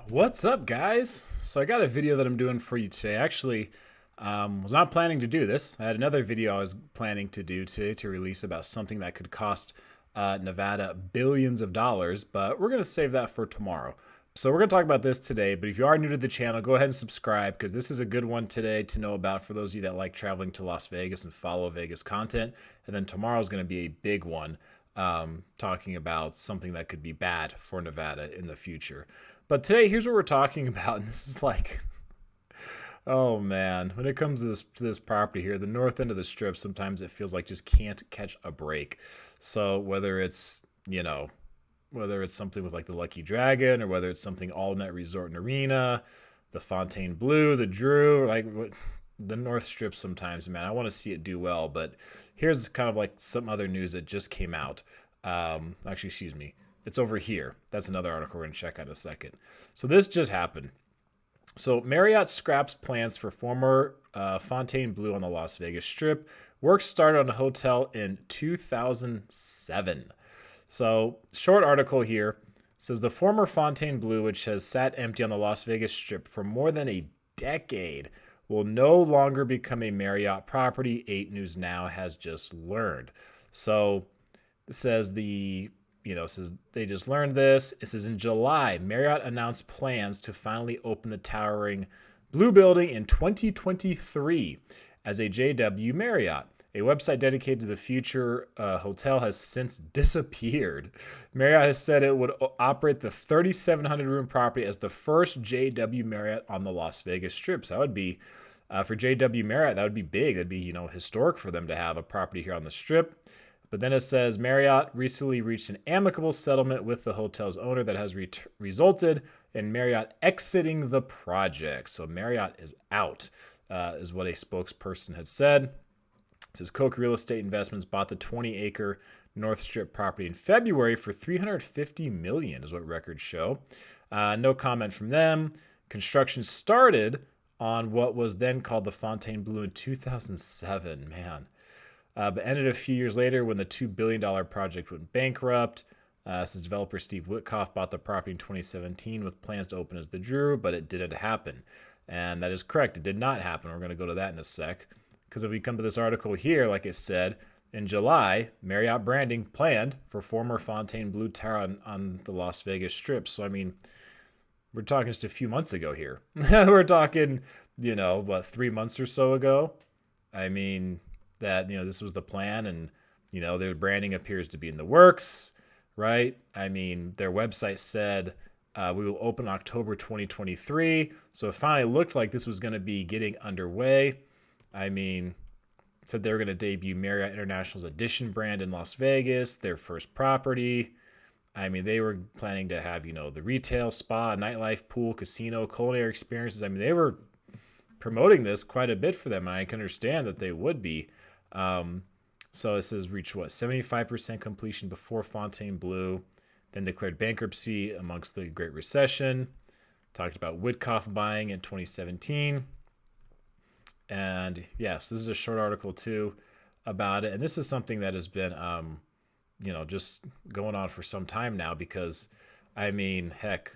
What's up, guys? So I got a video that I'm doing for you today. Actually, was not planning to do this. I had another video I was planning to do today to release about something that could cost Nevada billions of dollars, but we're going to save that for tomorrow. So we're going to talk about this today, but if you are new to the channel, go ahead and subscribe because this is a good one today to know about for those of you that like traveling to Las Vegas and follow Vegas content. And then tomorrow is going to be a big one, talking about something that could be bad for Nevada in the future. But today, here's what we're talking about. And this is like, oh man, when it comes to this property here, the north end of the strip, sometimes it feels like just can't catch a break. So whether it's, whether it's something with like the Lucky Dragon or whether it's something all net resort and arena, the Fontainebleau, the Drew, like the North Strip sometimes, man, I want to see it do well. But here's kind of like some other news that just came out. Actually, excuse me. It's over here. That's another article we're going to check out in a second. So this just happened. So Marriott scraps plans for former Fontainebleau on the Las Vegas Strip. Work started on the hotel in 2007. So short article here says the former Fontainebleau, which has sat empty on the Las Vegas Strip for more than a decade, will no longer become a Marriott property. 8 News Now has just learned. So it says says they just learned this. It says in July, Marriott announced plans to finally open the towering Blue Building in 2023 as a JW Marriott. A website dedicated to the future hotel has since disappeared. Marriott has said it would operate the 3,700 room property as the first JW Marriott on the Las Vegas Strip. So that would be, for JW Marriott, that would be big. That'd be, historic for them to have a property here on the Strip. But then it says Marriott recently reached an amicable settlement with the hotel's owner that has resulted in Marriott exiting the project. So Marriott is out, is what a spokesperson had said. It says Koch Real Estate Investments bought the 20-acre North Strip property in February for $350 million, is what records show. No comment from them. Construction started on what was then called the Fontainebleau in 2007. Man. But ended a few years later when the $2 billion project went bankrupt. Says developer Steve Witkoff bought the property in 2017 with plans to open as the Drew, but it didn't happen. And that is correct. It did not happen. We're going to go to that in a sec. Because if we come to this article here, like it said, in July, Marriott branding planned for former Fontainebleau Tower on the Las Vegas Strip. So, I mean, we're talking just a few months ago here. We're talking, 3 months or so ago. I mean, that, this was the plan and, their branding appears to be in the works, right? I mean, their website said we will open October 2023. So it finally looked like this was going to be getting underway. I mean, said they were going to debut Marriott International's Edition brand in Las Vegas, their first property. I mean, they were planning to have, the retail, spa, nightlife, pool, casino, culinary experiences. I mean, they were promoting this quite a bit for them, and I can understand that they would be. So it says reach 75% completion before Fontainebleau, then declared bankruptcy amongst the Great Recession. Talked about Witkoff buying in 2017. And yes, this is a short article too about it. And this is something that has been, just going on for some time now because, I mean, heck,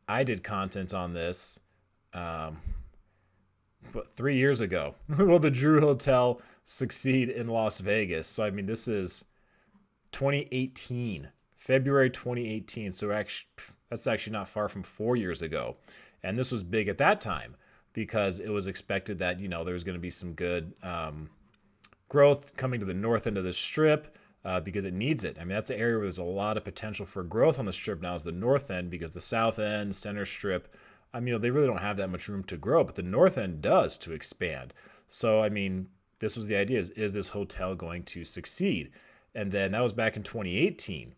I did content on this, 3 years ago. Will the Drew Hotel succeed in Las Vegas? So, I mean, this is 2018, February 2018. So that's actually not far from 4 years ago. And this was big at that time because it was expected that, there was going to be some good growth coming to the north end of the Strip because it needs it. I mean, that's the area where there's a lot of potential for growth on the Strip now is the north end because the south end, center Strip, I mean, they really don't have that much room to grow, but the north end does to expand. So, I mean, this was the idea is this hotel going to succeed? And then that was back in 2018.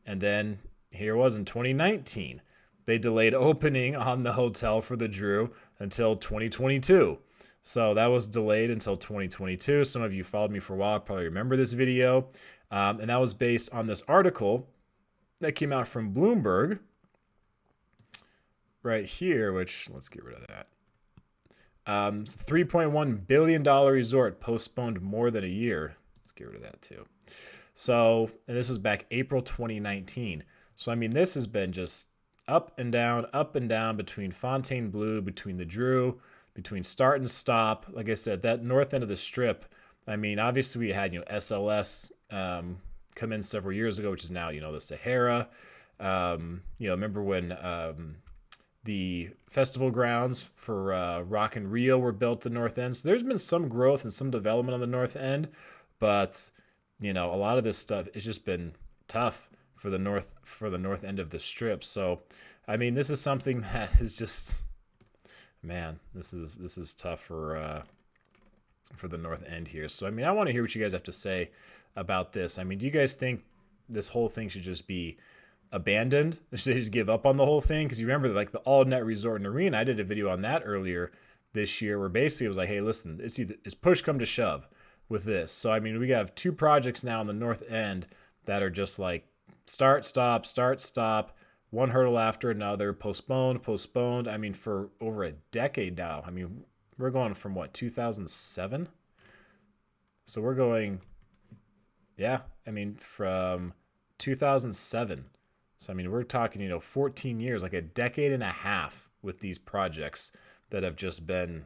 And then here it was in 2019. They delayed opening on the hotel for the Drew until 2022. So that was delayed until 2022. Some of you followed me for a while probably remember this video. And that was based on this article that came out from Bloomberg right here, which let's get rid of that. $3.1 billion resort postponed more than a year. Let's get rid of that too. So, and this was back April 2019. So, I mean, this has been just up and down between Fontainebleau, between the Drew, between Start and Stop. Like I said, that north end of the strip. I mean, obviously we had SLS come in several years ago, which is now the Sahara. Remember when the festival grounds for Rock in Rio were built at the north end. So there's been some growth and some development on the north end, but a lot of this stuff has just been tough for the north end of the strip. So I mean, this is something that is just, man, this is tough for the north end here. So I mean, I want to hear what you guys have to say about this. I mean, do you guys think this whole thing should just be abandoned? Should they just give up on the whole thing? Because you remember, like, the all net resort and arena, I did a video on that earlier this year where basically it was like, hey, listen, it's push come to shove with this. So I mean, we have two projects now on the north end that are just like start, stop, one hurdle after another, postponed. I mean, for over a decade now. I mean, we're going from what, 2007? So we're going, yeah, I mean, from 2007. So, I mean, we're talking, 14 years, like a decade and a half with these projects that have just been,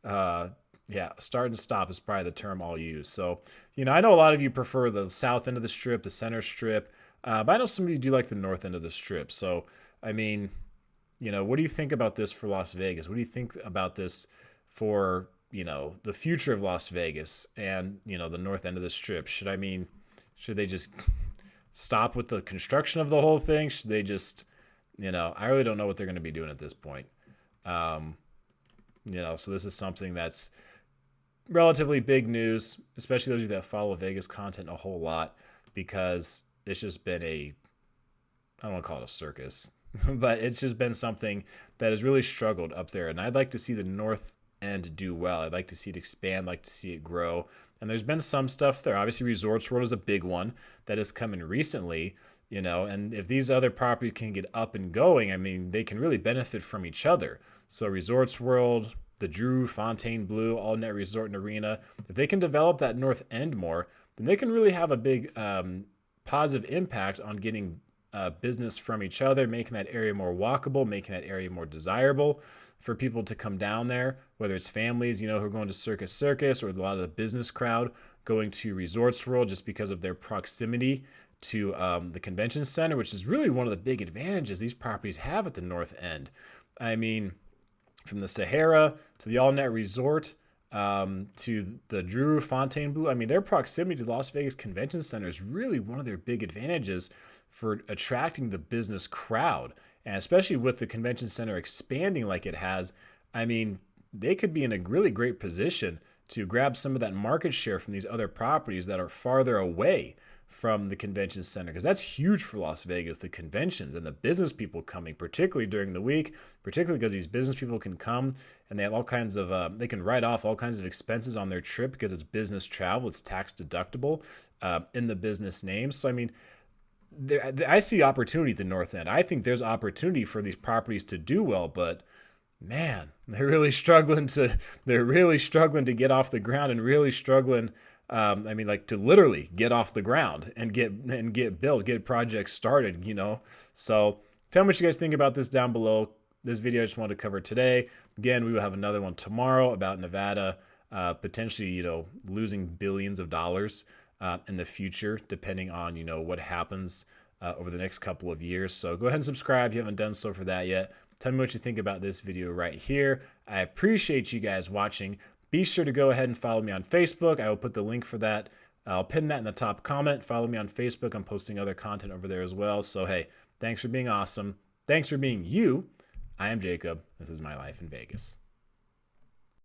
start and stop is probably the term I'll use. So, I know a lot of you prefer the south end of the strip, the center strip, but I know some of you do like the north end of the strip. So, I mean, what do you think about this for Las Vegas? What do you think about this for, the future of Las Vegas and, the north end of the strip? Should they just stop with the construction of the whole thing? Should they just, I really don't know what they're going to be doing at this point. So this is something that's relatively big news, especially those of you that follow Vegas content a whole lot, because it's just been I don't want to call it a circus, but it's just been something that has really struggled up there. And I'd like to see the north end do well. I'd like to see it expand, like to see it grow. And there's been some stuff there. Obviously, Resorts World is a big one that has come in recently, and if these other properties can get up and going, I mean, they can really benefit from each other. So Resorts World, the Drew, Fontainebleau, All Net Resort and Arena, if they can develop that north end more, then they can really have a big positive impact on getting business from each other, making that area more walkable, making that area more desirable for people to come down there, whether it's families, who are going to Circus, or a lot of the business crowd going to Resorts World just because of their proximity to the convention center, which is really one of the big advantages these properties have at the north end. I mean, from the Sahara to the All Net Resort to the Drew, Fontainebleau, I mean, their proximity to the Las Vegas Convention Center is really one of their big advantages for attracting the business crowd. And especially with the convention center expanding like it has, I mean, they could be in a really great position to grab some of that market share from these other properties that are farther away from the convention center, because that's huge for Las Vegas, the conventions and the business people coming, particularly during the week, particularly because these business people can come and they have all kinds of, they can write off all kinds of expenses on their trip because it's business travel, it's tax deductible in the business name. So, I mean, I see opportunity at the north end. I think there's opportunity for these properties to do well, but man, they're really struggling to get off the ground and really struggling. To literally get off the ground and get built, get projects started. So tell me what you guys think about this down below. This video I just wanted to cover today. Again, we will have another one tomorrow about Nevada potentially, losing billions of dollars in the future, depending on, what happens over the next couple of years. So go ahead and subscribe if you haven't done so for that yet. Tell me what you think about this video right here. I appreciate you guys watching. Be sure to go ahead and follow me on Facebook. I will put the link for that. I'll pin that in the top comment. Follow me on Facebook. I'm posting other content over there as well. So, hey, thanks for being awesome. Thanks for being you. I am Jacob. This is My Life in Vegas.